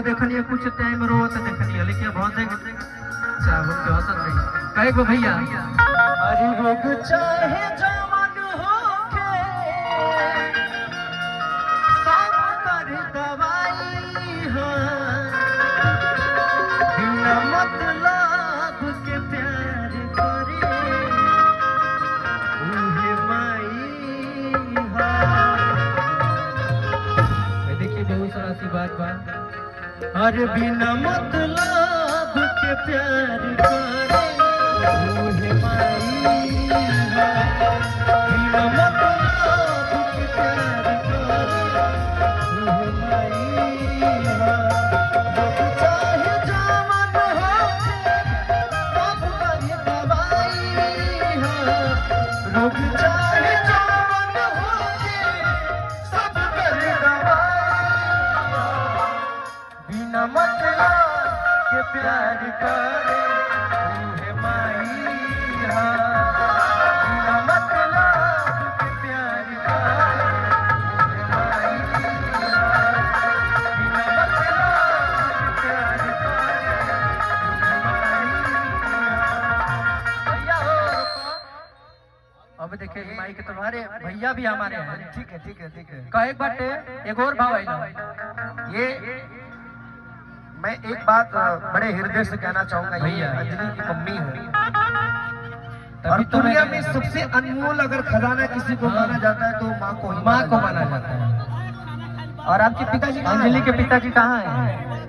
देखलिए कुछ टाइम रोत देखलिए लेकिन भौंसे चाहो के हंसत रही कहे गो भैया अरे रोग चाहे जवान होके सब कर दवाई हो बिना मतलब के प्यार करे उहे माई हो। देखिए बहुत सारा सी बात अरे बिना मतलब के प्यार करे उहे माई हो। बिना मतलब के प्यार करे उहे माई हो। रोग चाहे जवान होके सब कर दवाई हो। रोग चाहे जवान होके सब कर दवाई हो। बिना मतलब के प्यार करे उहे माई हो। बिना मतलब के प्यार करे उहे माई हो। बिना मतलब के प्यार करे उहे माई हो। भैया हो अब देखिए माई के तुम्हारे भैया भी हमारे हैं ठीक है ठीक है ठीक है। कहे बाटे एक और भाव आइला ये मैं एक बात बड़े हृदय से कहना चाहूंगा, ये भैया। अंजलि की मम्मी है और तभी तो दुनिया मैं में सबसे अनमोल अगर खजाना किसी को माना जाता है तो माँ को ही माँ को माना जाता है। और आपके पिताजी कहाँ हैं? अंजलि के पिताजी कहाँ हैं?